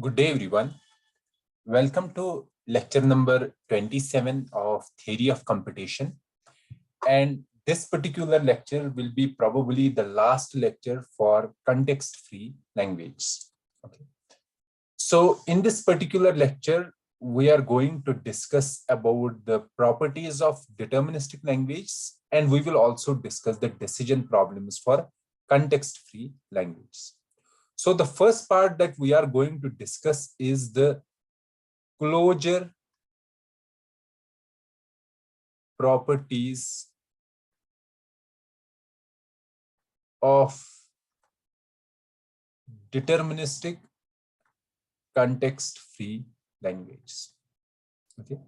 Good day, everyone. Welcome to lecture number 27 of Theory of Computation. And this particular lecture will be probably the last lecture for context-free language. Okay. So in this particular lecture, we are going to discuss about the properties of deterministic language, and we will also discuss the decision problems for context-free language. So the first part that we are going to discuss is the closure properties of deterministic context-free language. Okay.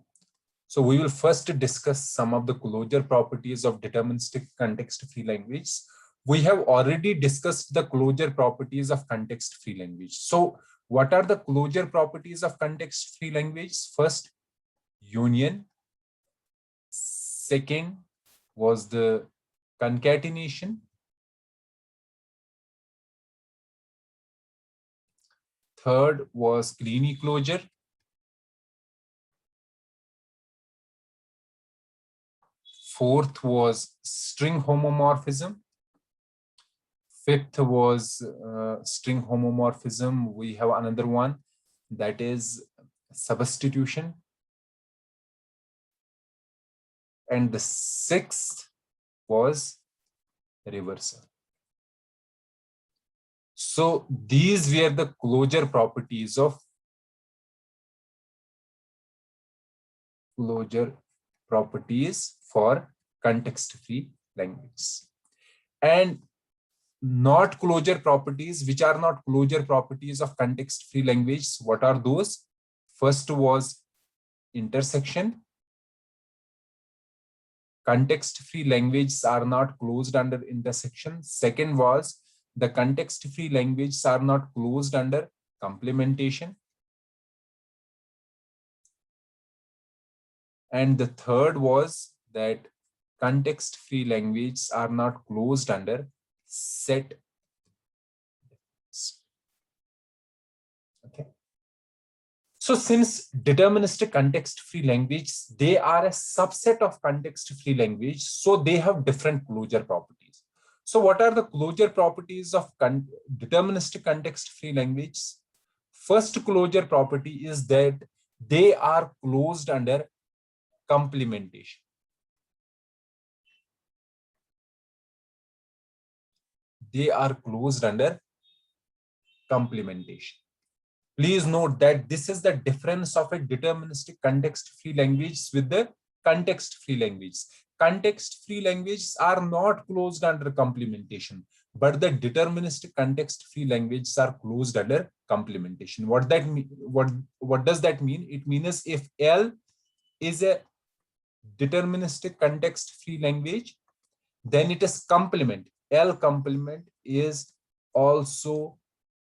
So we will first discuss some of the closure properties of deterministic context-free language. We have already discussed the closure properties of context-free language. So what are the closure properties of context-free language? First, union. Second was the concatenation. Third was Kleene closure. Fourth was string homomorphism. Fifth was string homomorphism. We have another one, that is substitution. And the sixth was reversal. So these were the closure properties for context-free language. And not closure properties, which are not closure properties of context-free language. What are those? First was intersection. Context-free languages are not closed under intersection. Second was the context-free languages are not closed under complementation. And the third was that context-free languages are not closed under set. Okay. So since deterministic context-free language, they are a subset of context-free language, so they have different closure properties. So what are the closure properties of deterministic context-free language? First closure property is that they are closed under complementation. They are closed under complementation. Please note that this is the difference of a deterministic context-free language with the context-free language. Context-free languages are not closed under complementation, but the deterministic context-free languages are closed under complementation. What does that mean? It means if L is a deterministic context-free language, then it is complement. L complement is also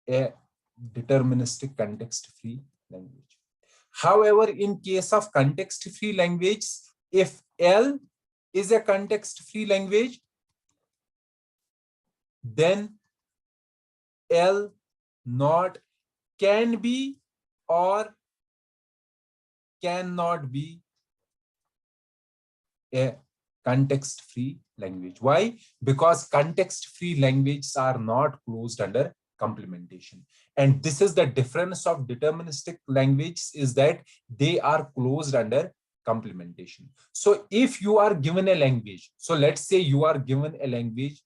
a deterministic context-free language. However, in case of context-free language, if L is a context-free language, then L not can be or cannot be a context-free language. Why? Because context-free languages are not closed under complementation. And this is the difference of deterministic language, is that they are closed under complementation. So if you are given a language, so let's say you are given a language,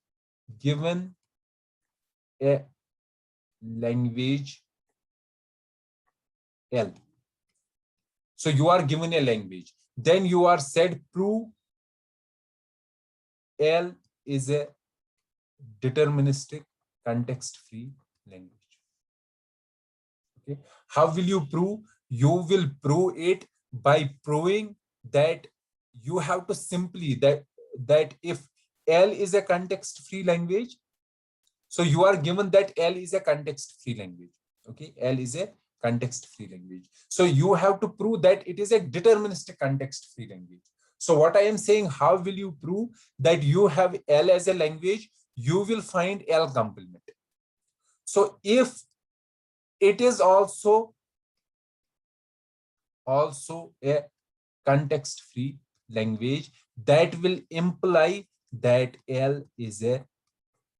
L. So you are given a language, then you are said prove L is a deterministic context-free language. Okay. How will you prove? You will prove it by proving that you have to simply that if L is a context-free language, so you are given that L is a context-free language. Okay, L is a context-free language. So you have to prove that it is a deterministic context-free language. So what I am saying, how will you prove that you have L as a language? You will find L complement. So if it is also a context-free language. That will imply that L is a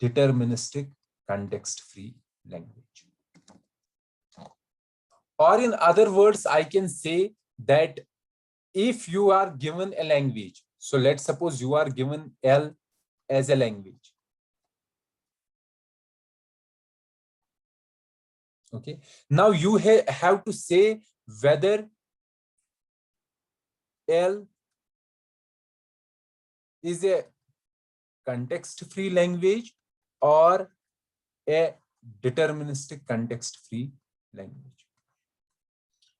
deterministic context-free language. Or in other words, I can say that if you are given a language, so let's suppose you are given L as a language. Okay. Now you have to say whether L is a context-free language or a deterministic context-free language.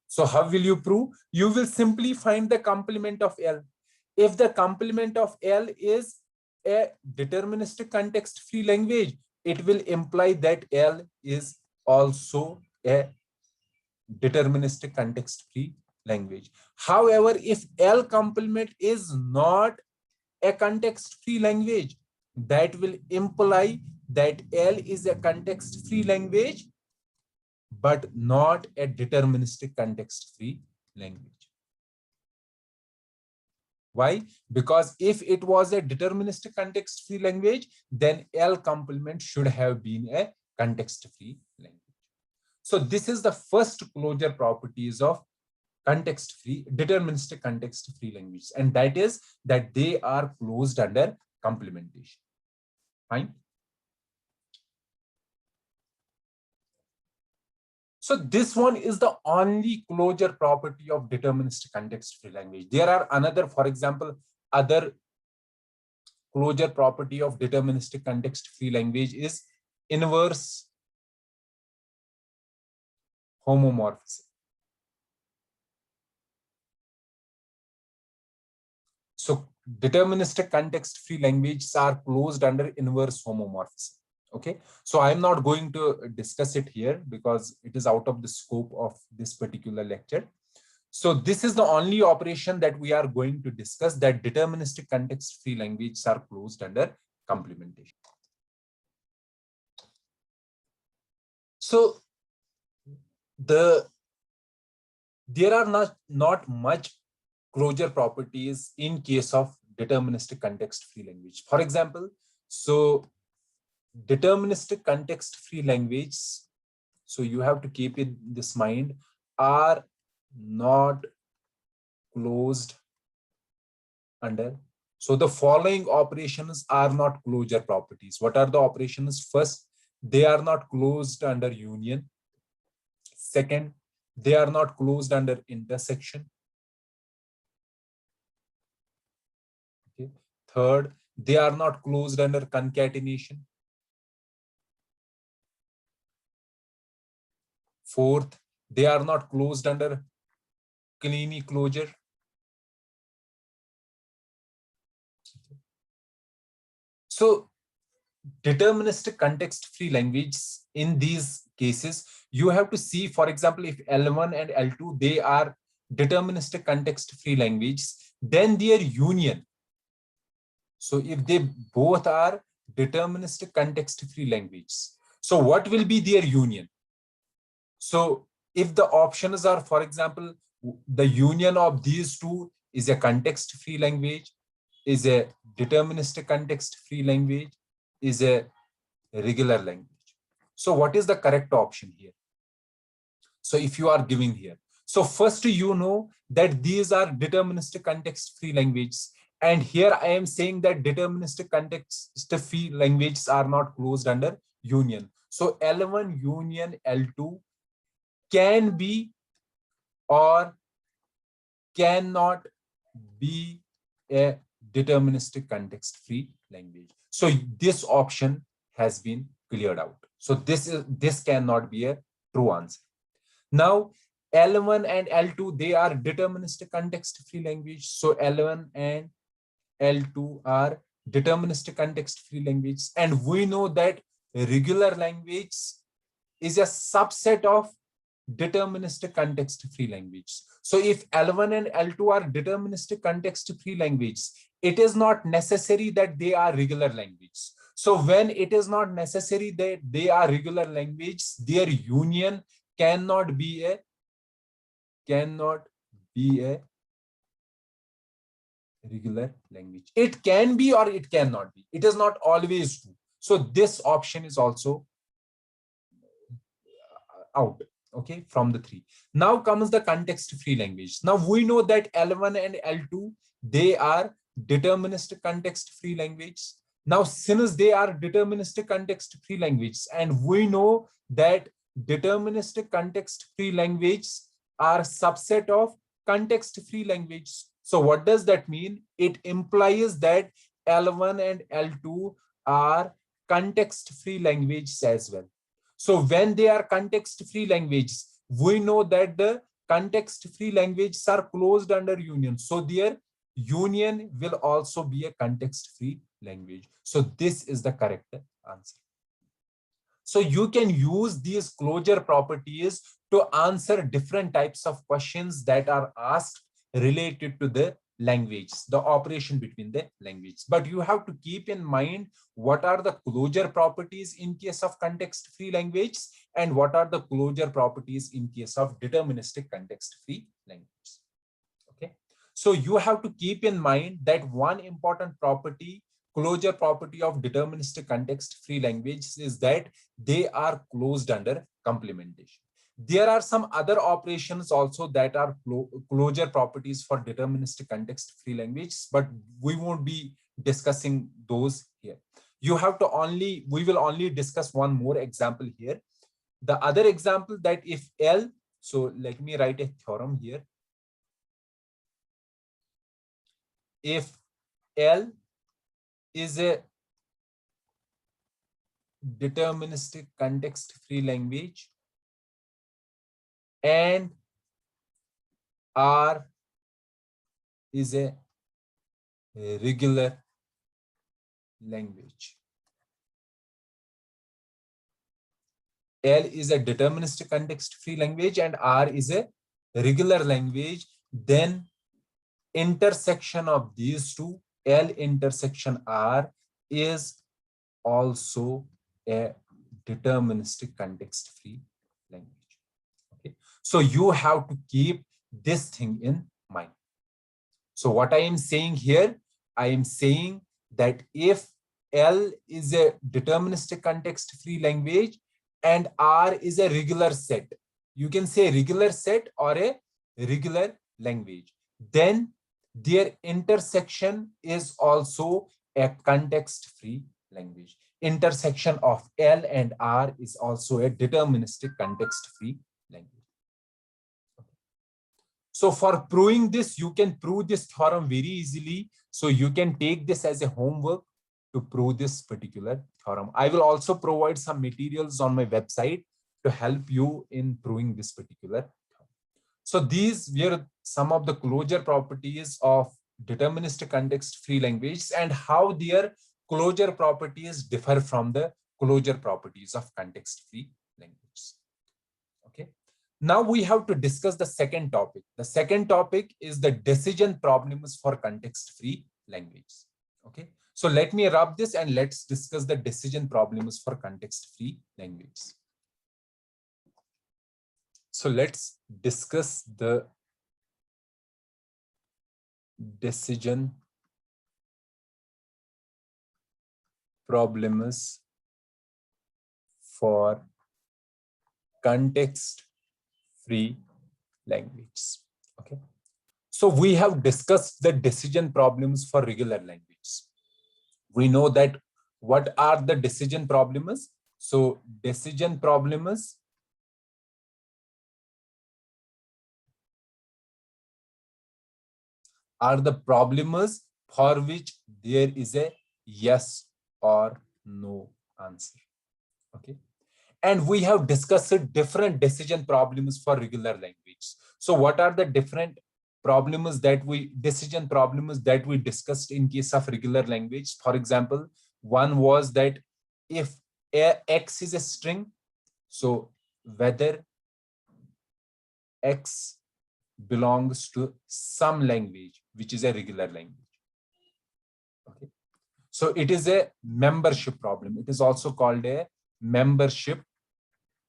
So how will you prove? You will simply find the complement of L. If the complement of L is a deterministic context-free language, it will imply that L is also a deterministic context-free language. However, if L complement is not a context-free language, that will imply that L is a context-free language, but not a deterministic context-free language. Why? Because if it was a deterministic context-free language, then L complement should have been a context-free language. So this is the first closure properties of context-free, deterministic context-free languages, and that is that they are closed under complementation. Fine. So this one is the only closure property of deterministic context-free language. There are another, for example, other closure property of deterministic context-free language is inverse homomorphism. So deterministic context-free languages are closed under inverse homomorphism. Okay, so I'm not going to discuss it here because it is out of the scope of this particular lecture. So this is the only operation that we are going to discuss, that deterministic context-free languages are closed under complementation. So there are not much closure properties in case of deterministic context-free language. For example, so deterministic context-free languages, so you have to keep in this mind, are not closed under. So the following operations are not closure properties. What are the operations? First, they are not closed under union. Second, they are not closed under intersection. Okay. Third, they are not closed under concatenation. Fourth, they are not closed under Kleene closure. So deterministic context-free languages, in these cases, you have to see, for example, if L1 and L2, they are deterministic context-free languages, then their union. So if they both are deterministic context-free languages, so what will be their union? So if the options are, for example, the union of these two is a context-free language, is a deterministic context-free language, is a regular language. So what is the correct option here? So if you are giving here, so first you know that these are deterministic context-free languages, and here I am saying that deterministic context-free languages are not closed under union. So L1 union L2 can be or cannot be a deterministic context-free language. So this option has been cleared out. So this cannot be a true answer. Now L1 and L2, they are deterministic context-free language. So L1 and L2 are deterministic context-free languages, and we know that regular language is a subset of deterministic context-free language. So if L1 and L2 are deterministic context-free languages, it is not necessary that they are regular languages. So when it is not necessary that they are regular languages, their union cannot be a regular language. It can be or it cannot be. It is not always true. So this option is also out, okay, from the three. Now comes the context-free language. Now we know that L1 and L2, they are deterministic context-free language. Now, since they are deterministic context-free language, and we know that deterministic context-free languages are subset of context-free language. So what does that mean? It implies that L1 and L2 are context-free languages as well. So when they are context-free languages, we know that the context-free languages are closed under union. So their union will also be a context-free language. So this is the correct answer. So you can use these closure properties to answer different types of questions that are asked related to the language, the operation between the languages. But you have to keep in mind what are the closure properties in case of context-free language and what are the closure properties in case of deterministic context-free language. Okay, so you have to keep in mind that one important property, closure property of deterministic context-free languages, is that they are closed under complementation. There are some other operations also that are closure properties for deterministic context-free languages, but we won't be discussing those here. You have to only, we will only discuss one more example here. The other example, that if L, so let me write a theorem here. If L is a deterministic context-free language and R is a regular language. L is a deterministic context-free language and R is a regular language. Then intersection of these two, L intersection R, is also a deterministic context-free language. Okay, so you have to keep this thing in mind. So what I am saying here, I am saying that if L is a deterministic context-free language and R is a regular set, you can say regular set or a regular language, then their intersection is also a context-free language. Intersection of L and R is also a deterministic context-free language. So for proving this, you can prove this theorem very easily. So you can take this as a homework to prove this particular theorem. I will also provide some materials on my website to help you in proving this particular theorem. So these were some of the closure properties of deterministic context-free languages and how their closure properties differ from the closure properties of context-free languages. Okay. Now we have to discuss the second topic. The second topic is the decision problems for context-free language. Okay. So let me rub this and let's discuss the decision problems for context-free language. So let's discuss the decision problems for context-free language. Okay. So we have discussed the decision problems for regular language. We know that what are the decision problems? So decision problems are the problems for which there is a yes or no answer. Okay. And we have discussed different decision problems for regular language. So what are the different problems that decision problems that we discussed in case of regular language? For example, one was that if X is a string, so whether X belongs to some language, which is a regular language. Okay. So it is a membership problem. It is also called a membership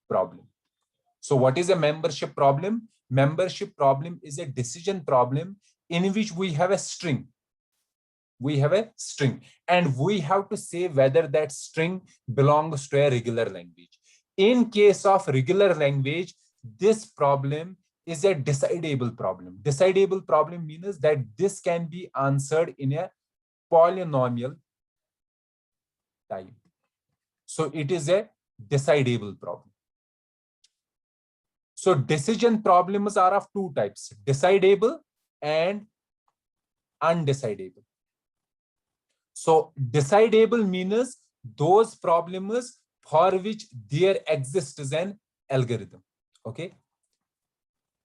problem. So what is a membership problem? Membership problem is a decision problem in which we have a string. We have a string and we have to say whether that string belongs to a regular language. In case of regular language, this problem is a decidable problem. Decidable problem means that this can be answered in a polynomial type. So it is a decidable problem. So decision problems are of two types, decidable and undecidable. So decidable means those problems for which there exists an algorithm. Okay.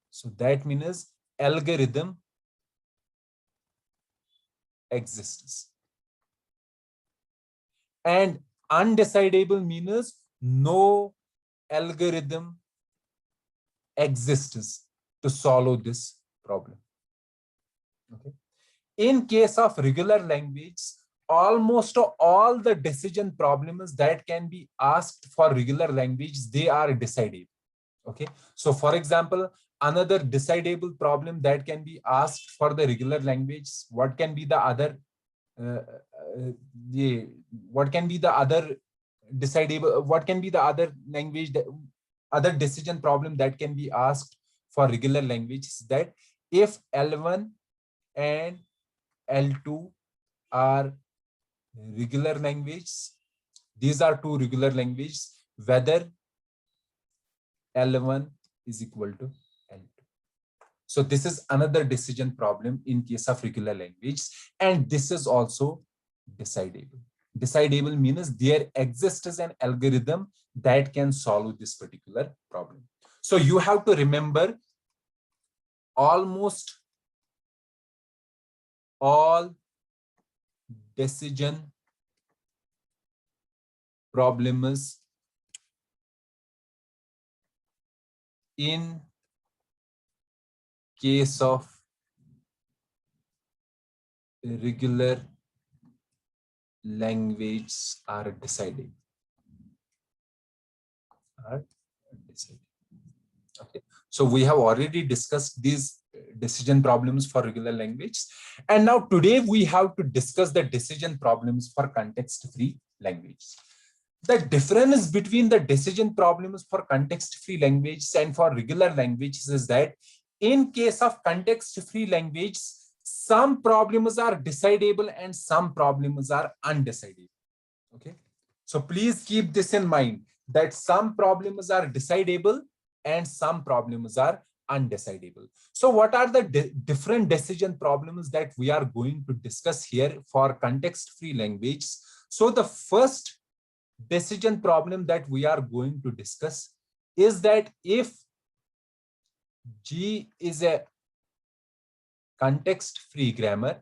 So that means algorithm exists. And undecidable means no algorithm exists to solve this problem. Okay. In case of regular language, almost all the decision problems that can be asked for regular language, they are decidable. Okay. So for example, another decidable problem that can be asked for the regular language, what can be the other what can be the other decidable, what can be the other language, that other decision problem that can be asked for regular language is that if L1 and L2 are regular language, these are two regular languages, whether L1 is equal to L2. So this is another decision problem in case of regular language, and this is also decidable. Decidable means there exists an algorithm that can solve this particular problem. So you have to remember almost all decision problems in case of regular language are decided. Okay. So we have already discussed these decision problems for regular language. And now today we have to discuss the decision problems for context-free language. The difference between the decision problems for context-free language and for regular languages is that in case of context-free language, some problems are decidable and some problems are undecidable. Okay. So please keep this in mind that some problems are decidable and some problems are undecidable. So what are the different decision problems that we are going to discuss here for context-free language? So the first decision problem that we are going to discuss is that if G is a context-free grammar,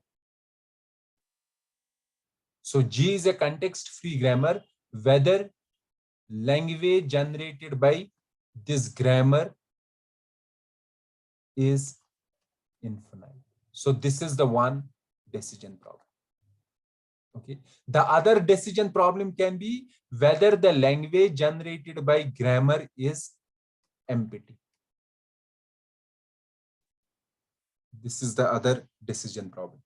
so G is a context-free grammar, whether language generated by this grammar is infinite. So this is the one decision problem. Okay. The other decision problem can be whether the language generated by grammar is empty. This is the other decision problem.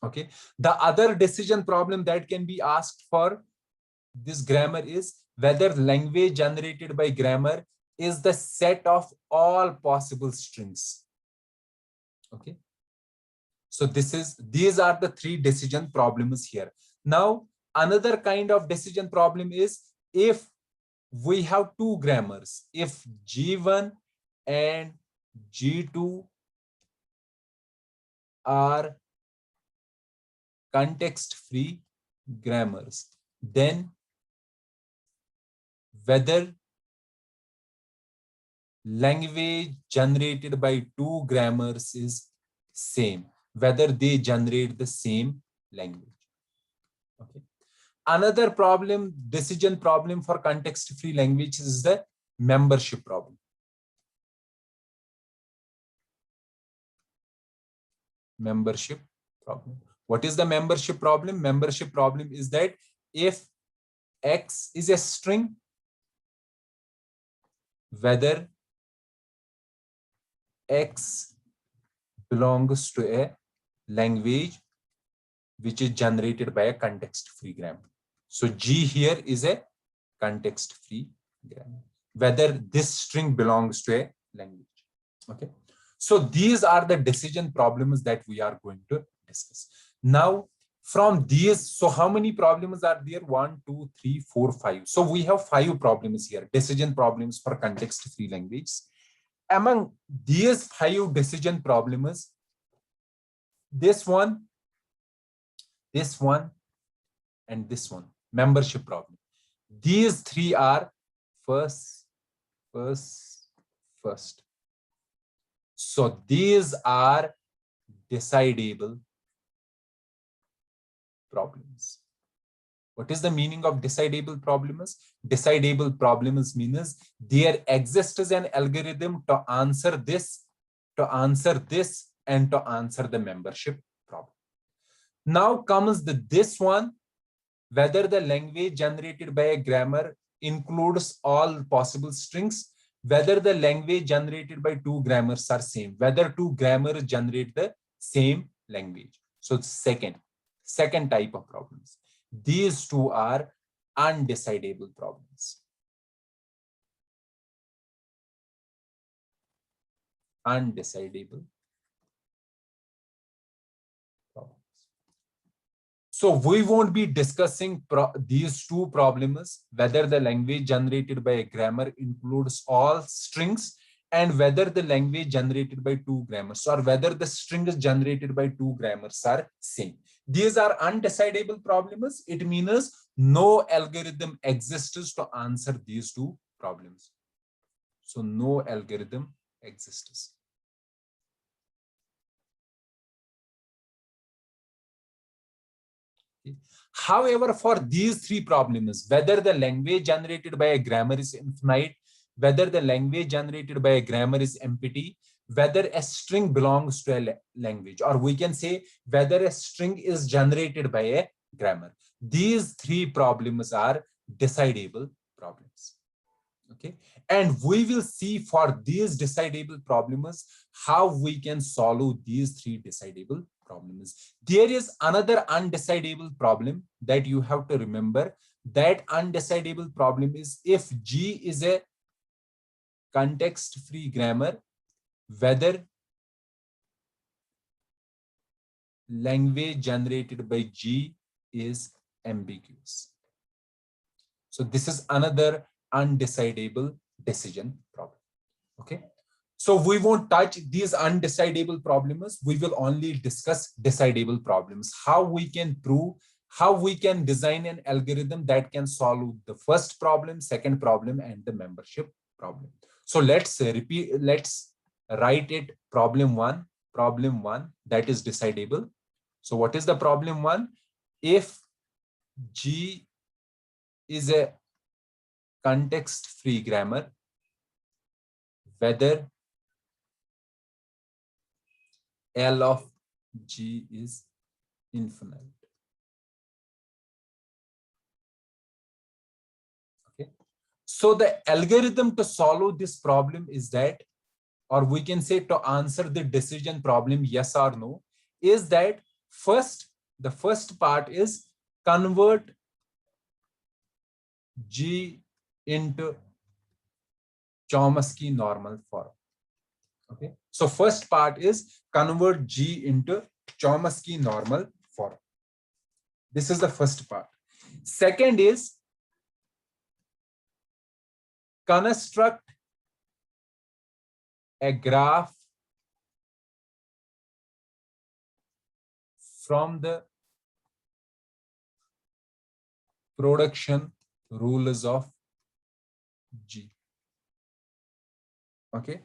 Okay. The other decision problem that can be asked for this grammar is whether language generated by grammar is the set of all possible strings. Okay. So these are the three decision problems here. Now, another kind of decision problem is if we have two grammars, if G1 and G2 are context-free grammars, then whether language generated by two grammars is same, whether they generate the same language. Okay. Another problem, decision problem for context-free language is the membership problem. Membership problem. What is the membership problem? Membership problem is that if X is a string whether X belongs to a language which is generated by a context-free grammar. So G here is a context-free grammar, whether this string belongs to a language. Okay. So these are the decision problems that we are going to discuss. Now, from these, so how many problems are there? 1, 2, 3, 4, 5. So we have 5 problems here, decision problems for context-free language. Among these 5 decision problems, this one, and this one, membership problem. These 3 are first. So these are decidable problems. What is the meaning of decidable problems? Decidable problems means there exists an algorithm to answer this, and to answer the membership problem. Now comes this one, whether the language generated by a grammar includes all possible strings, whether the language generated by 2 grammars are same, whether 2 grammars generate the same language. So second type of problems. These 2 are undecidable problems. Undecidable problems. So we won't be discussing these 2 problems, whether the language generated by a grammar includes all strings and whether the language generated by 2 grammars or whether the strings generated by 2 grammars are same. These are undecidable problems. It means no algorithm exists to answer these 2 problems. So no algorithm exists. However, for these 3 problems, whether the language generated by a grammar is infinite, whether the language generated by a grammar is empty, whether a string belongs to a language, or we can say whether a string is generated by a grammar. These 3 problems are decidable problems. Okay, and we will see for these decidable problems how we can solve these 3 decidable problems. There is another undecidable problem that you have to remember. That undecidable problem is if G is a context-free grammar, whether language generated by G is ambiguous. So this is another undecidable decision problem. Okay. So we won't touch these undecidable problems. We will only discuss decidable problems. How we can prove, how we can design an algorithm that can solve the first problem, second problem, and the membership problem. So let's repeat, let's write it problem one, that is decidable. So what is the problem one? If G is a context-free grammar, whether L of G is infinite. Okay. So the algorithm to solve this problem is that, or we can say to answer the decision problem, yes or no, is that the first part is convert G into Chomsky normal form. Okay. So first part is convert G into Chomsky normal form. This is the first part. Second is construct a graph from the production rules of G. Okay.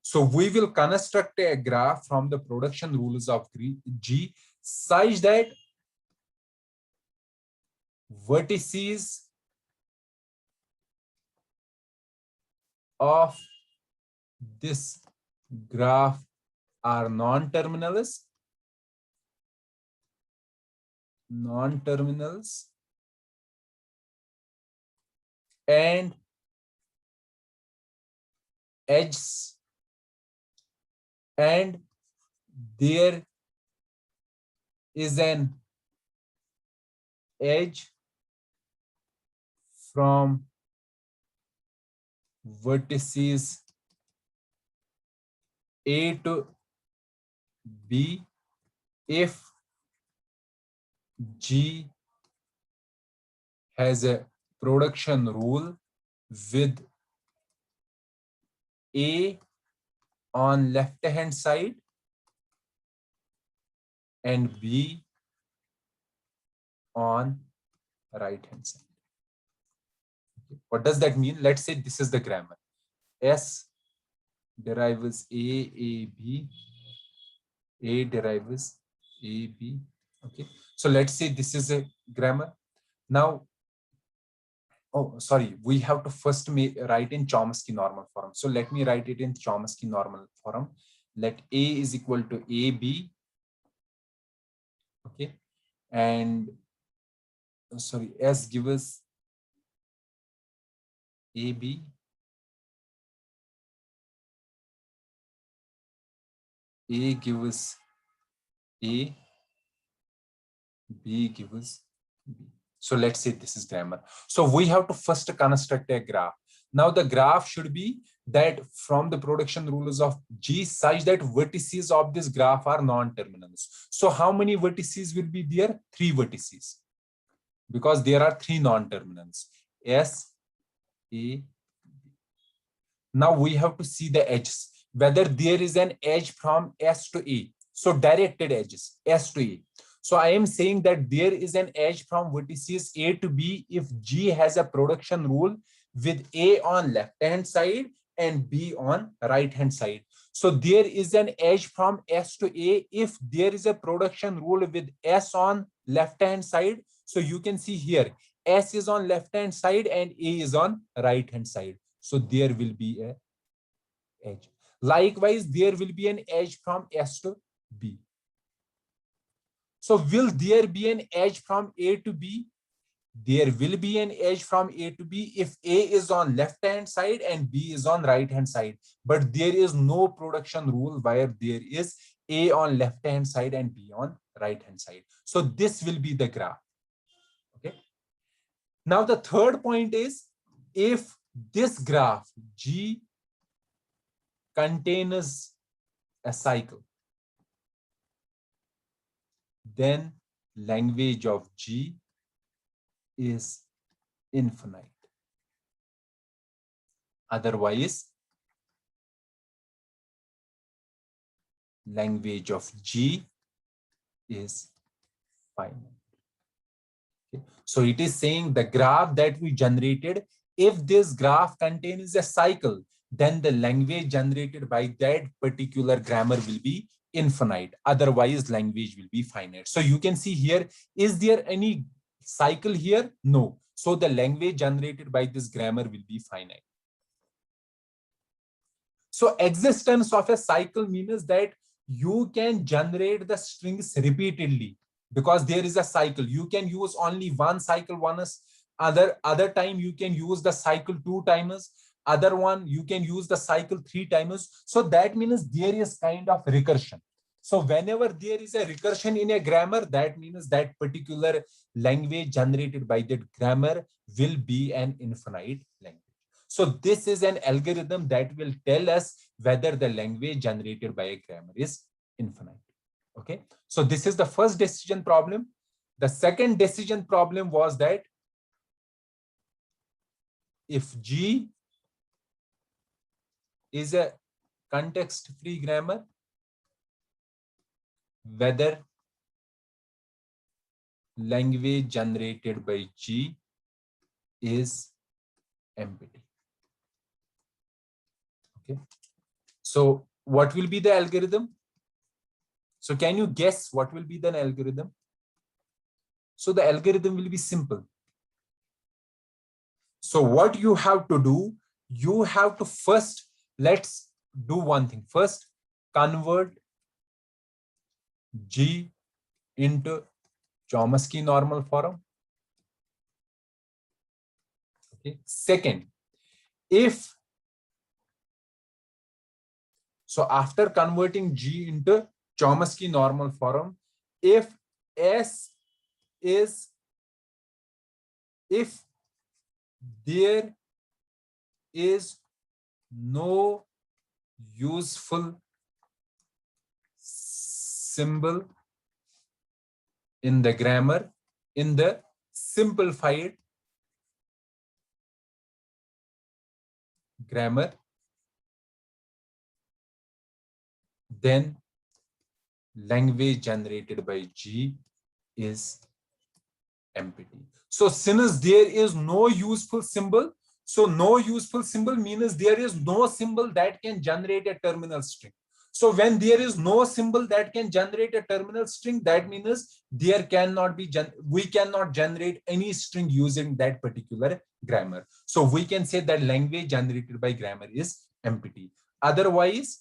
So we will construct a graph from the production rules of G such that vertices of this graph are non-terminals, and edges and there is an edge from vertices A to B if G has a production rule with A on left hand side and B on right hand side. Okay. What does that mean? Let's say this is the grammar. S derives A, A derives A, B. Okay. So let's say this is a grammar. Now, oh, sorry, we have to first write in Chomsky normal form. So let me write it in Chomsky normal form. Let A is equal to AB. Okay. And sorry, S gives us AB. A gives A, B gives B. So let's say this is grammar. So we have to first construct a graph. Now the graph should be that from the production rules of G such that vertices of this graph are non-terminals. So how many vertices will be there? 3 vertices. Because there are 3 non-terminals. S, A, B. Now we have to see the edges. Whether there is an edge from S to A. So directed edges, S to A. So I am saying that there is an edge from vertices A to B if G has a production rule with A on left hand side and B on right hand side. So there is an edge from S to A if there is a production rule with S on left hand side. So you can see here S is on left hand side and A is on right hand side. So there will be a edge. Likewise, there will be an edge from S to B. So will there be an edge from A to B? There will be an edge from A to B if A is on left hand side and B is on right hand side. But there is no production rule where there is A on left hand side and B on right hand side. So this will be the graph. Okay. Now the third point is if this graph G contains a cycle, then language of G is infinite. Otherwise, language of G is finite. Okay. So it is saying the graph that we generated, if this graph contains a cycle, then the language generated by that particular grammar will be infinite. Otherwise, language will be finite. So you can see here, is there any cycle here? No. So the language generated by this grammar will be finite. So existence of a cycle means that you can generate the strings repeatedly because there is a cycle. You can use only one cycle once, other time you can use the cycle 2 times, other one you can use the cycle 3 times. So that means there is kind of recursion. So whenever there is a recursion in a grammar, that means that particular language generated by that grammar will be an infinite language. So this is an algorithm that will tell us whether the language generated by a grammar is infinite. Okay. So this is the first decision problem. The second decision problem was that if G is a context-free grammar, whether language generated by G is empty. Okay. So what will be the algorithm? So can you guess what will be the algorithm? So the algorithm will be simple. So what you have to do, you have to first, let's do one thing. First, convert G into Chomsky normal form. Okay. Second, if So after converting G into Chomsky normal form, if S is, if there is no useful symbol in the grammar, in the simplified grammar, then language generated by G is empty. So since there is no useful symbol, so no useful symbol means there is no symbol that can generate a terminal string. So when there is no symbol that can generate a terminal string, that means there cannot be, we cannot generate any string using that particular grammar. So we can say that language generated by grammar is empty. Otherwise,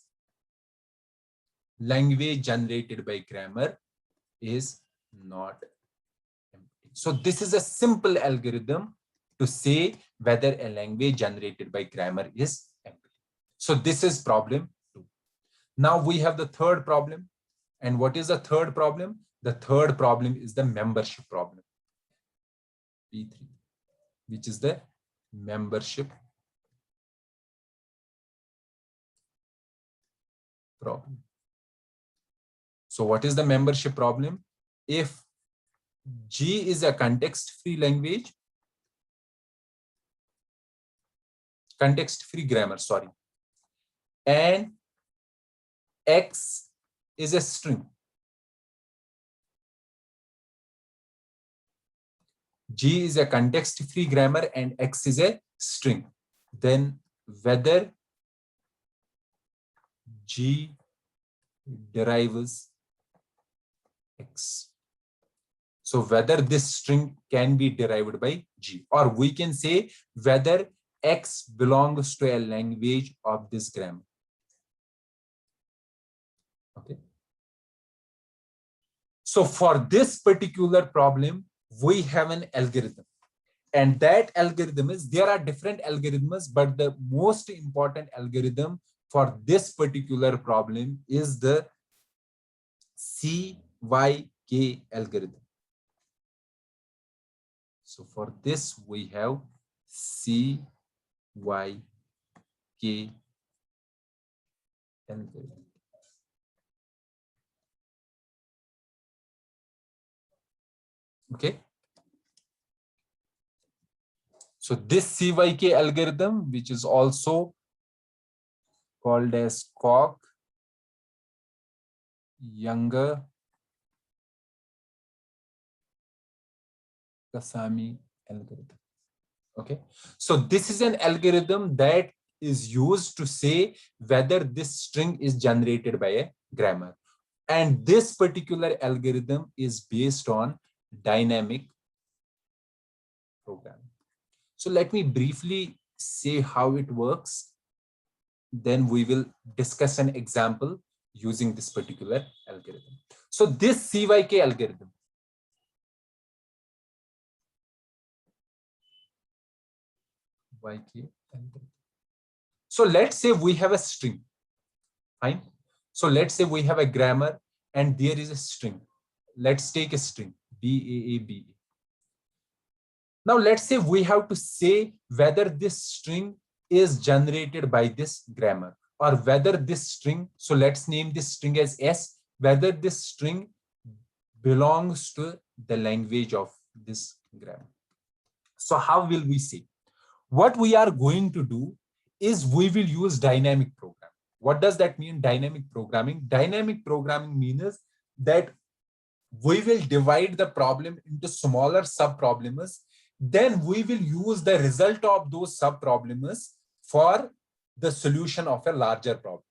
language generated by grammar is not empty. So this is a simple algorithm to say whether a language generated by grammar is empty. So this is problem 2. Now we have the third problem. And what is the third problem? The third problem is the membership problem. P3, which is the membership problem. So what is the membership problem? If G is a context-free language, context-free grammar, sorry, and X is a string. G is a context-free grammar and X is a string. Then whether G derives X. So whether this string can be derived by G, or we can say whether X belongs to a language of this grammar. Okay. So for this particular problem, we have an algorithm. And that algorithm is, there are different algorithms, but the most important algorithm for this particular problem is the CYK algorithm. So for this, we have CYK algorithm. Okay. So this CYK algorithm, which is also called as Koch-Younger Kasami algorithm. Okay. So this is an algorithm that is used to say whether this string is generated by a grammar. And this particular algorithm is based on dynamic programming. So let me briefly say how it works. Then we will discuss an example using this particular algorithm. So this CYK algorithm, so let's say we have a string. Fine. So let's say we have a grammar and there is a string. Let's take a string BAABA. Now let's say we have to say whether this string is generated by this grammar, or whether this string, so let's name this string as S, whether this string belongs to the language of this grammar. So how will we say? What we are going to do is we will use dynamic programming. What does that mean, dynamic programming? Dynamic programming means that we will divide the problem into smaller sub-problems. Then we will use the result of those sub-problems for the solution of a larger problem.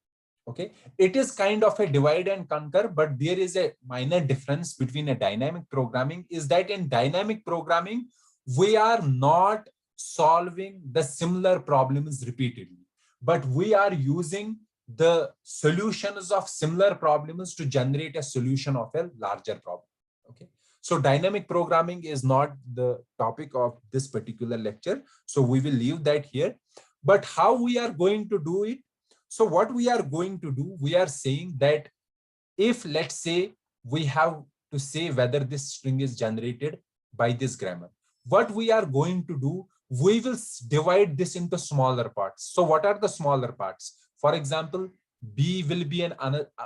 Okay, it is kind of a divide and conquer, but there is a minor difference between a dynamic programming, is that in dynamic programming, we are not solving the similar problems repeatedly, but we are using the solutions of similar problems to generate a solution of a larger problem. Okay, so dynamic programming is not the topic of this particular lecture, so we will leave that here. But how we are going to do it? So what we are going to do, we are saying that if, let's say, we have to say whether this string is generated by this grammar, what we are going to do, we will divide this into smaller parts. So what are the smaller parts? For example, B will be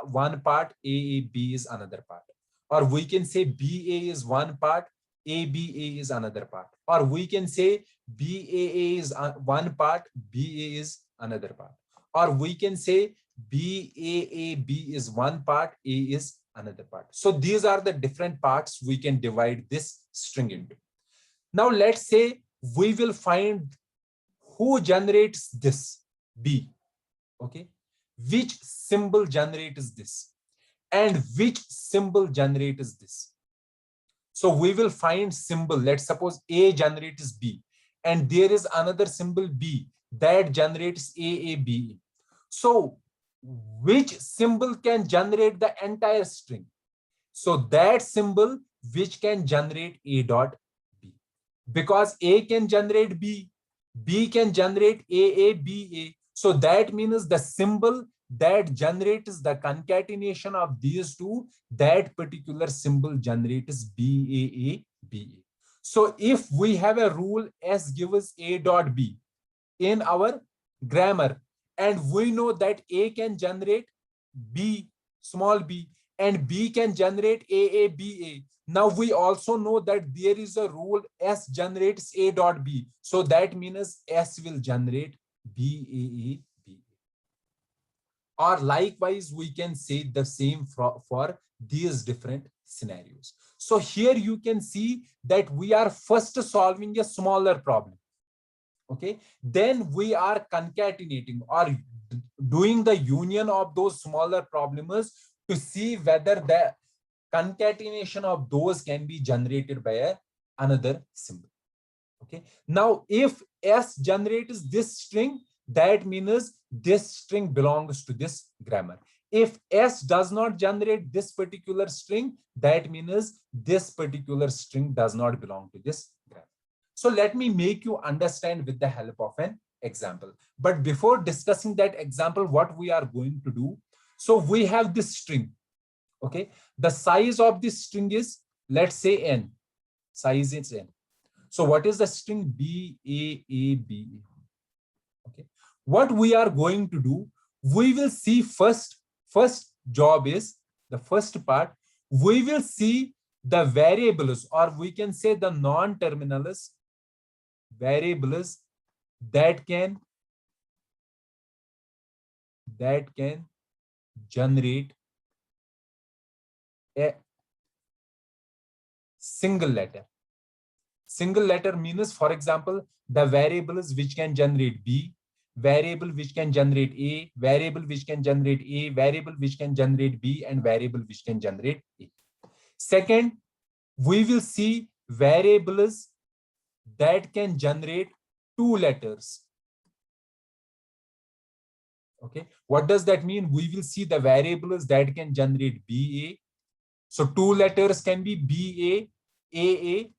one part, B is another part. Or we can say BA is one part, ABA is another part. Or we can say BAA is one part, BA is another part. Or we can say BAAB is one part, A is another part. So these are the different parts we can divide this string into. Now let's say we will find who generates this B. Okay, which symbol generates this and which symbol generates this. So we will find symbol. Let's suppose A generates B and there is another symbol B that generates AAB. So which symbol can generate the entire string? So that symbol which can generate A dot B, because A can generate B, B can generate AABA. So that means the symbol that generates the concatenation of these two, that particular symbol generates BAABA. So if we have a rule S gives A dot B in our grammar, and we know that A can generate B, small b, and B can generate AABA. Now we also know that there is a rule S generates A dot B. So that means S will generate BAABA. Or likewise, we can say the same for these different scenarios. So here you can see that we are first solving a smaller problem. Okay, then we are concatenating or doing the union of those smaller problems to see whether the concatenation of those can be generated by another symbol. Okay, now if S generates this string, that means this string belongs to this grammar. If S does not generate this particular string, that means this particular string does not belong to this grammar. So let me make you understand with the help of an example. But before discussing that example, what we are going to do, so we have this string. Okay, the size of this string is, let's say, n. Size is n. So what is the string? BAABA. Okay, what we are going to do, we will see first job is the first part. We will see the variables, or we can say the non-terminals variables that can generate a single letter. Single letter means, for example, the variables which can generate B, variable which can generate A, variable which can generate A, variable which can generate B, and variable which can generate A. Second, we will see variables that can generate two letters. Okay, what does that mean? We will see the variables that can generate BA. So two letters can be BA, AA,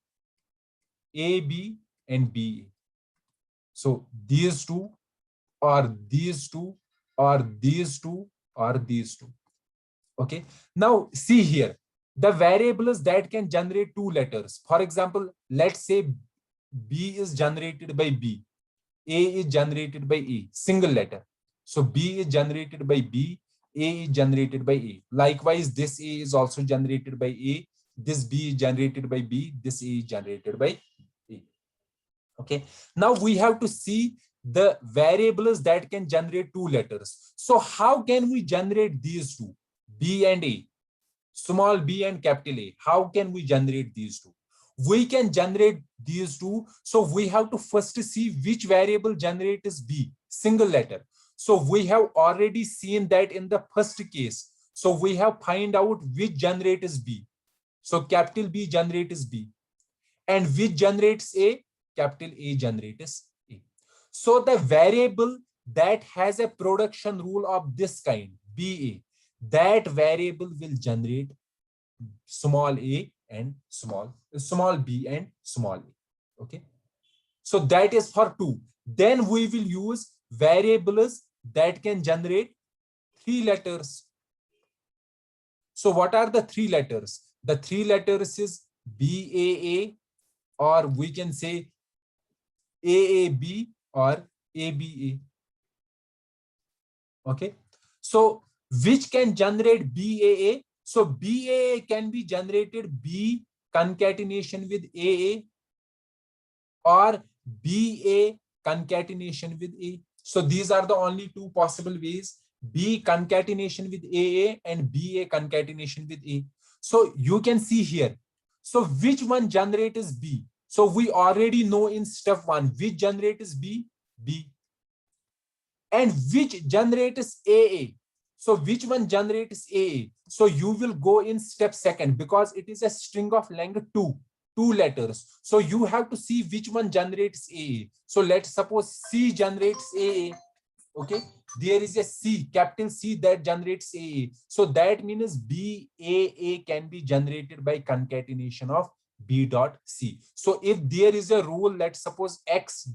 AB, and BA. So these two, or these two, or these two, or these two. Okay, now see here, the variables that can generate two letters. For example, let's say B is generated by B, A is generated by A, single letter. So B is generated by B, A is generated by A. Likewise, this A is also generated by A, this B is generated by B, this A is generated by A. Okay, now we have to see the variables that can generate two letters. So how can we generate these two, B and A, small b and capital A? How can we generate these two? We can generate these two. So we have to first see which variable generates B, single letter. So we have already seen that in the first case. So we have find out which generates B. So capital B generates B. And which generates A? Capital A generates A. So the variable that has a production rule of this kind, BA, that variable will generate small a and small b and small a. Okay, so that is for two. Then we will use variables that can generate 3 letters. So what are the 3 letters? The 3 letters is BAA, or we can say AAB or ABA. Okay. So which can generate BAA? So BAA can be generated B concatenation with AA or BA concatenation with A. So these are the only two possible ways: B concatenation with AA and BA concatenation with A. So you can see here. So which one generates B? So we already know in step 1 which generates B? B. And which generates AA? So which one generates AA? So you will go in step 2 because it is a string of length 2 letters. So you have to see which one generates AA. So let's suppose C generates AA. Okay, there is a C, capital C, that generates AA. So that means BAA can be generated by concatenation of B dot C. So if there is a rule, let's suppose X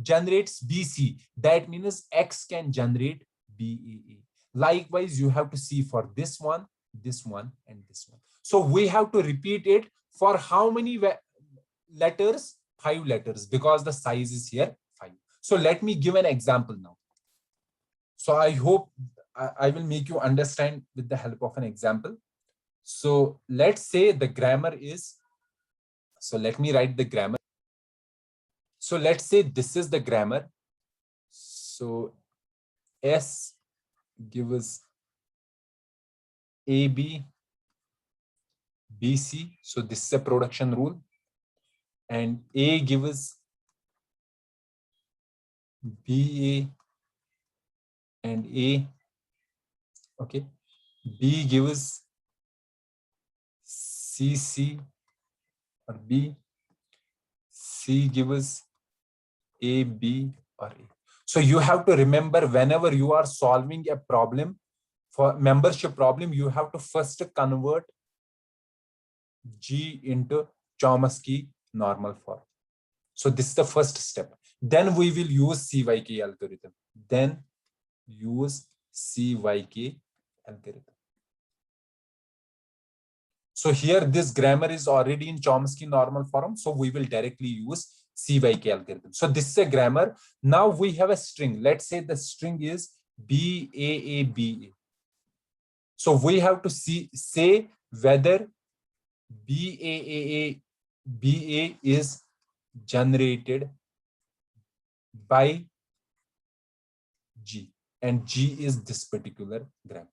generates BC, that means X can generate BAA. Likewise, you have to see for this one, and this one. So we have to repeat it for how many letters? 5 letters, because the size is here 5. So let me give an example now. So I hope I will make you understand with the help of an example. So let's say the grammar is, so let me write the grammar. So let's say this is the grammar. So S gives AB, BC. So this is a production rule. And A gives BA and A. Okay. B gives CC or B. C gives AB or A. So you have to remember, whenever you are solving a problem, for membership problem, you have to first convert G into Chomsky normal form. So this is the first step. Then we will use CYK algorithm. Then use CYK algorithm. So here this grammar is already in Chomsky normal form. So we will directly use CYK algorithm. So this is a grammar. Now we have a string. Let's say the string is BAABA. So we have to say whether BAA is generated by G, and G is this particular grammar.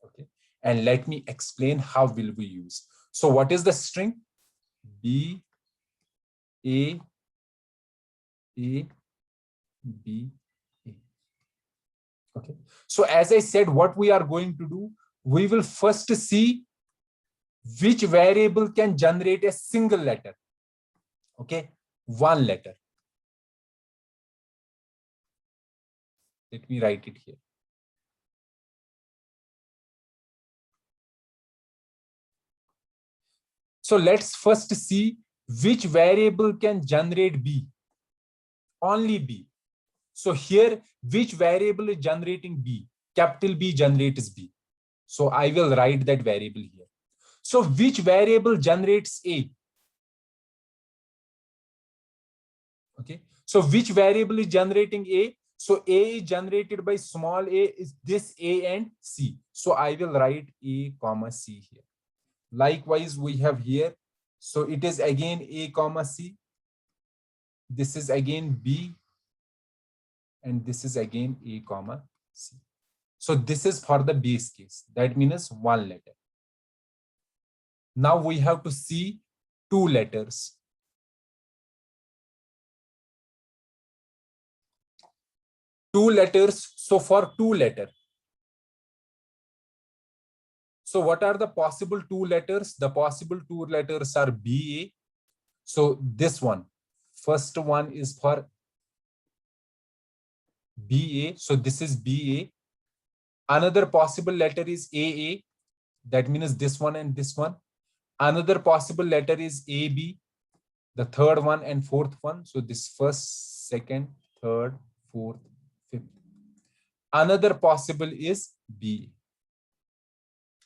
Okay, and let me explain how will we use. So what is the string? B A B A. Okay, so as I said, what we are going to do, we will first see which variable can generate a single letter. Okay, one letter. Let me write it here. So let's first see which variable can generate B. Only B. So here, which variable is generating B? Capital B generates B. So I will write that variable here. So which variable generates A? Okay. So which variable is generating A? So A is generated by small a, is this A and C. So I will write A comma C here. Likewise, we have here. So it is again A comma C. This is again B. And this is again A comma C. So this is for the base case. That means one letter. Now we have to see 2 letters. 2 letters. So for 2 letters. So what are the possible 2 letters? The possible 2 letters are BA. So this one, first one is for BA. So this is BA. Another possible letter is AA. That means this one and this one. Another possible letter is AB. The third one and fourth one. So this first, second, third, fourth, fifth. Another possible is BA.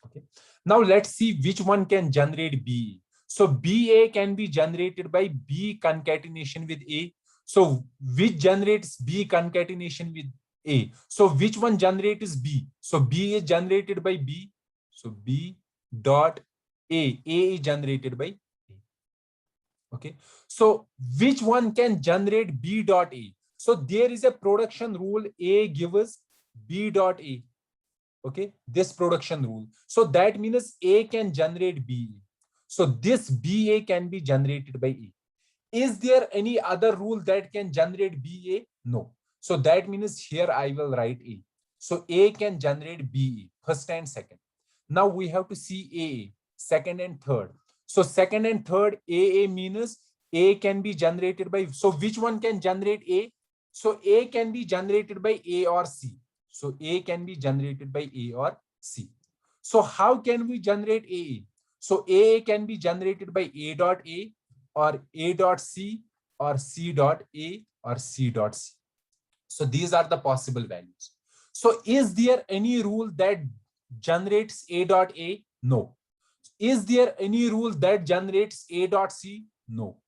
Okay. Now let's see which one can generate BA. So BA can be generated by B concatenation with A. So which generates B concatenation with A? So which one generates B? So B is generated by B. So B dot A. A is generated by A. Okay. So which one can generate B dot A? So there is a production rule. A gives B dot A. Okay, this production rule. So that means A can generate B. So this BA can be generated by A. Is there any other rule that can generate BA? No. So that means here I will write A. So A can generate BA, first and second. Now we have to see AA, second and third. So second and third, AA means A can be generated by, so which one can generate A? So A can be generated by A or C. So A can be generated by A or C. So how can we generate AA? So AA can be generated by A dot A or A dot C or C dot A or C dot C. So these are the possible values. So is there any rule that generates A dot A? No. Is there any rule that generates A dot C? No.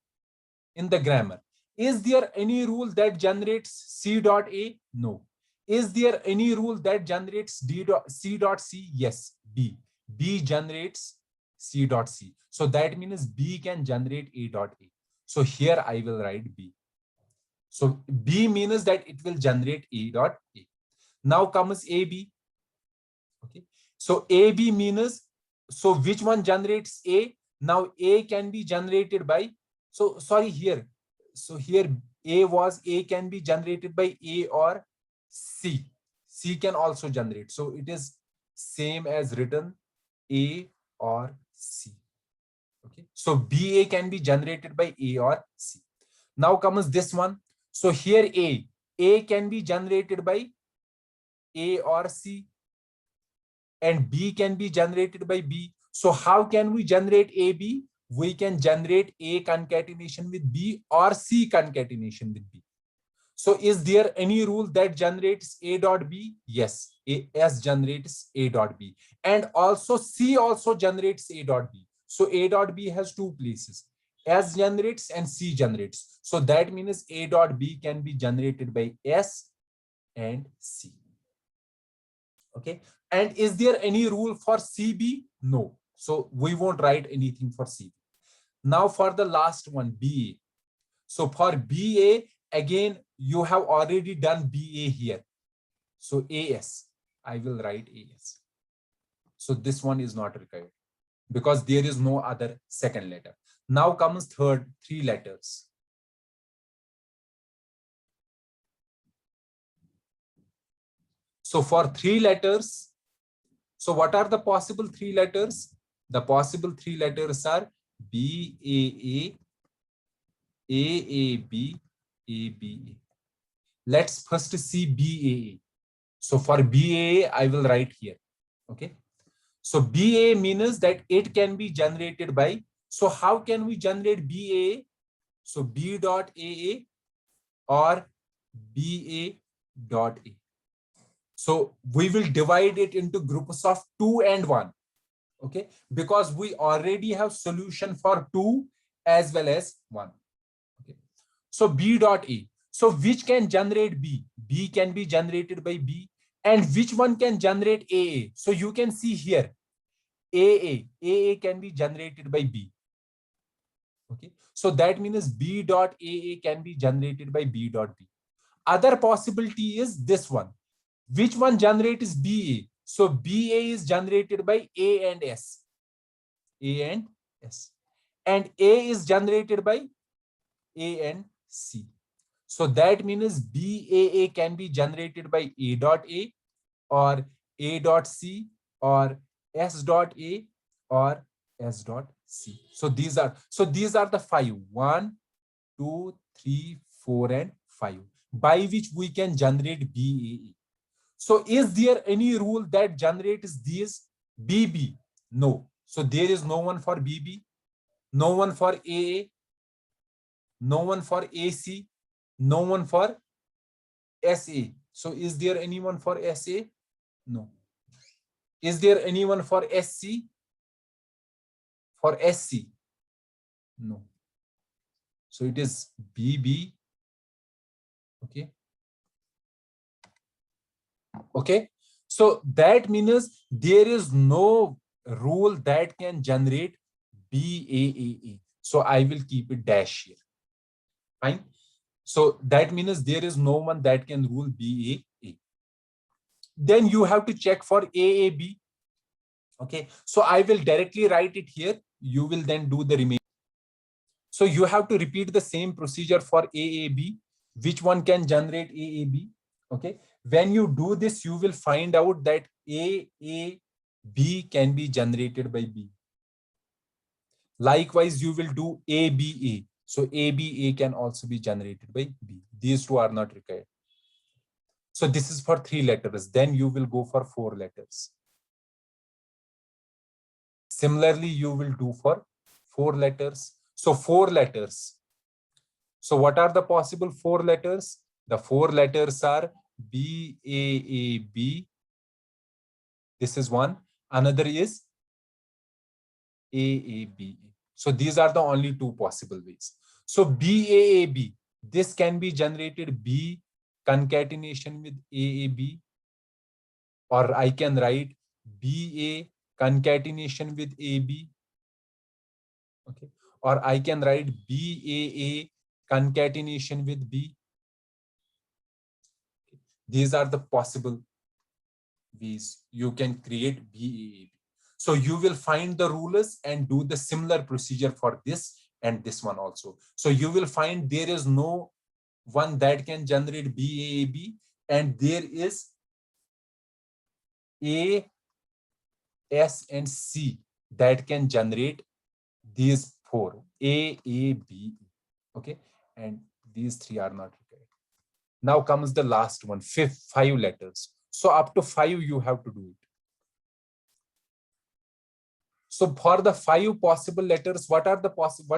In the grammar. Is there any rule that generates C dot A? No. Is there any rule that generates C dot C? Yes, B. B generates C dot C. So that means B can generate A dot A. So here I will write B. So B means that it will generate A dot A. Now comes AB. Okay. So AB means, so which one generates A? Now A can be generated by, so sorry here. So here A can be generated by A or C. C can also generate. So it is same as written A or C. Okay. So BA can be generated by A or C. Now comes this one. So here A can be generated by A or C, and B can be generated by B. So how can we generate AB? We can generate A concatenation with B or C concatenation with B. So is there any rule that generates A dot B? Yes, S generates A dot B. And also C also generates A dot B. So A dot B has two places. S generates and C generates. So that means A dot B can be generated by S and C. Okay. And is there any rule for CB? No. So we won't write anything for CB. Now for the last one, BA. So for BA, again, you have already done BA here. So AS, I will write AS. So this one is not required because there is no other second letter. Now comes third, three letters. So for three letters, so what are the possible three letters? The possible three letters are BAA, AAB, ABA. Let's first see BAA. So for BAA, I will write here. Okay. So BAA means that it can be generated by, so how can we generate BAA? So B dot AA or BA dot A. So we will divide it into groups of 2 and 1. Okay, because we already have solution for 2 as well as 1. Okay, so B dot A. So which can generate B? B can be generated by B. And which one can generate AA? So you can see here, AA can be generated by B. Okay, so that means B dot AA can be generated by B dot B. Other possibility is this one. Which one generates BA? So BA is generated by A and S. A and S. And A is generated by A and C. So that means BAA can be generated by A dot A or A dot C or S dot A or S dot C. So these are the 5. 1, 2, 3, 4, and 5 by which we can generate BAA. So is there any rule that generates these? BB? No. So there is no one for BB, no one for AA, no one for AC, no one for SA. So is there anyone for SA? No. Is there anyone for SC? For SC? No. So it is BB. Okay. Okay. So that means there is no rule that can generate BAAA. So I will keep it dash here. Fine. So that means there is no one that can rule BAA. Then you have to check for AAB. Okay. So I will directly write it here. You will then do the remaining. So you have to repeat the same procedure for AAB. Which one can generate AAB? Okay. When you do this, you will find out that AAB can be generated by B. Likewise, you will do ABA. So ABA can also be generated by B. These two are not required. So this is for 3 letters. Then you will go for 4 letters. Similarly, you will do for 4 letters. So 4 letters. So what are the possible 4 letters? The 4 letters are BAAB. This is one. Another is AABA. So these are the only 2 possible ways. So BAAB, this can be generated B concatenation with AAB, or I can write BA concatenation with AB. Okay. Or I can write BAA concatenation with B. These are the possible ways you can create BAAB. So you will find the rulers and do the similar procedure for this and this one also. So you will find there is no one that can generate BAAB, and there is A, S, and C that can generate these 4, A, B. Okay, and these 3 are not required. Now comes the last one, 5 letters. So up to 5 you have to do it. So for the 5 possible letters, what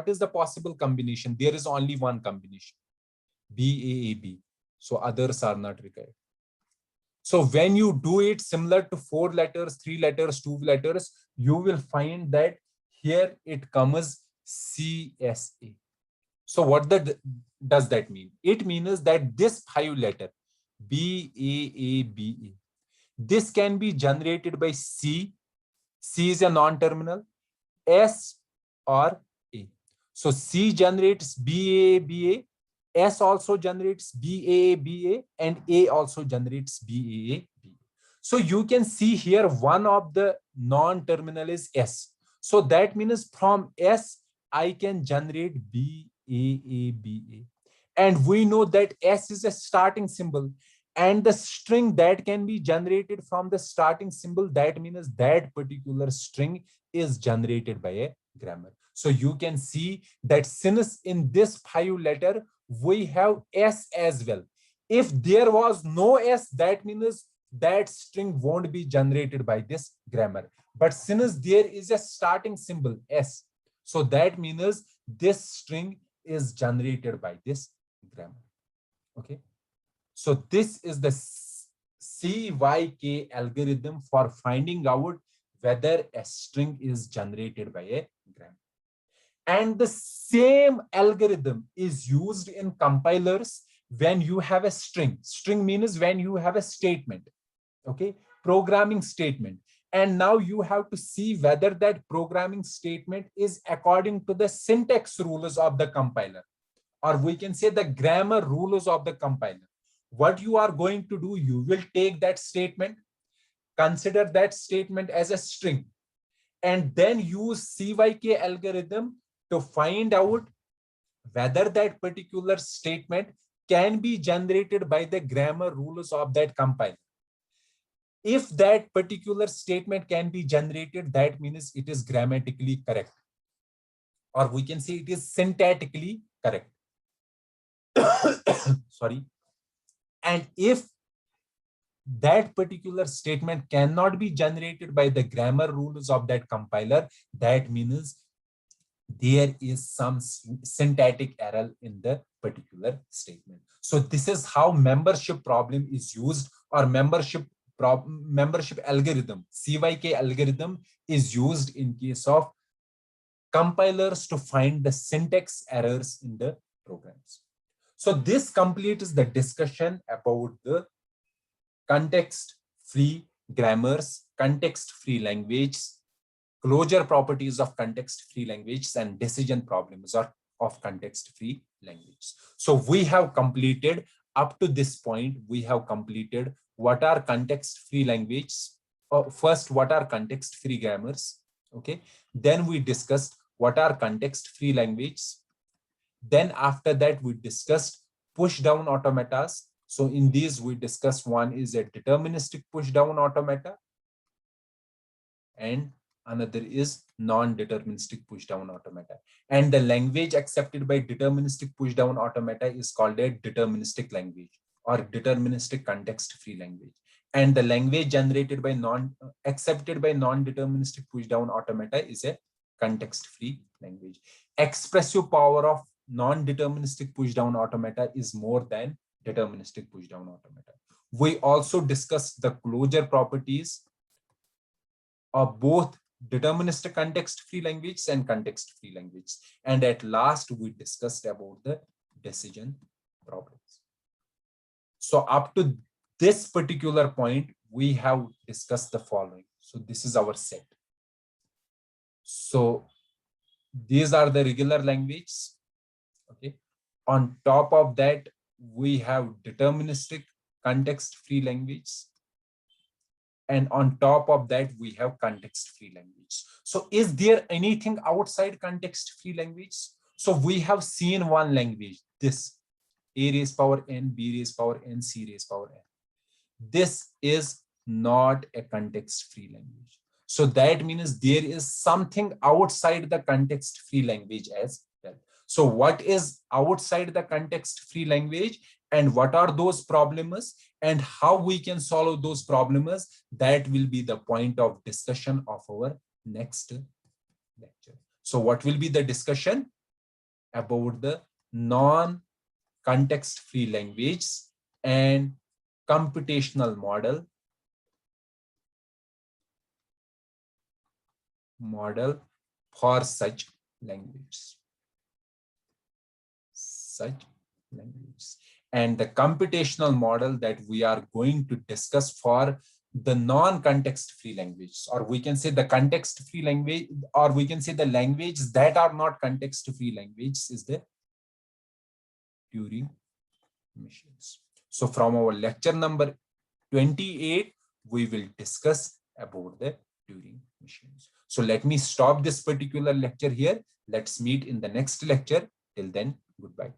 is the possible combination? There is only one combination, BAAB. So others are not required. So when you do it similar to 4 letters, 3 letters, 2 letters, you will find that here it comes CSA. So what does that mean? It means that this 5 letter BAABA, this can be generated by C. C is a non-terminal, S or A. So C generates BAABA, S also generates BAABA, and A also generates BAABA. So you can see here one of the non-terminal is S. So that means from S, I can generate BAABA. And we know that S is a starting symbol. And the string that can be generated from the starting symbol, that means that particular string is generated by a grammar. So you can see that since in this 5 letter, we have S as well. If there was no S, that means that string won't be generated by this grammar. But since there is a starting symbol S, so that means this string is generated by this grammar. Okay. So this is the CYK algorithm for finding out whether a string is generated by a grammar. And the same algorithm is used in compilers when you have a string. String means when you have a statement, okay, programming statement. And now you have to see whether that programming statement is according to the syntax rules of the compiler, or we can say the grammar rules of the compiler. What you are going to do, you will take that statement, consider that statement as a string, and then use CYK algorithm to find out whether that particular statement can be generated by the grammar rules of that compiler. If that particular statement can be generated, that means it is grammatically correct, or we can say it is syntactically correct. Sorry. And if that particular statement cannot be generated by the grammar rules of that compiler, that means there is some syntactic error in the particular statement. So this is how membership problem is used, or membership algorithm, CYK algorithm is used in case of compilers to find the syntax errors in the programs. So this completes the discussion about the context-free grammars, context-free language, closure properties of context-free language, and decision problems of context-free language. So we have completed up to this point. We have completed what are context-free language. First, what are context-free grammars? Okay. Then we discussed what are context-free language. Then after that, we discussed push-down automatas. So in these, we discussed one is a deterministic push-down automata, and another is non-deterministic push-down automata. And the language accepted by deterministic push-down automata is called a deterministic language or deterministic context-free language. And the language generated by accepted by non-deterministic push-down automata is a context-free language. Expressive power of non-deterministic push-down automata is more than deterministic push-down automata. We also discussed the closure properties of both deterministic context-free language and context-free language. And at last, we discussed about the decision problems. So up to this particular point, we have discussed the following. So this is our set. So these are the regular language. Okay. On top of that, we have deterministic context-free language. And on top of that, we have context-free language. So is there anything outside context-free language? So we have seen one language, this A raised power n, B raised power n, C raised power n. This is not a context-free language. So that means there is something outside the context-free language as well. So what is outside the context-free language, and what are those problems, and how we can solve those problems? That will be the point of discussion of our next lecture. So what will be the discussion? About the non-context-free language and computational model for such languages. And the computational model that we are going to discuss for the non-context-free language, or we can say the context-free language, or we can say the language that are not context-free language, is the Turing machines. So from our lecture number 28, we will discuss about the Turing machines. So let me stop this particular lecture here. Let's meet in the next lecture. Till then, goodbye.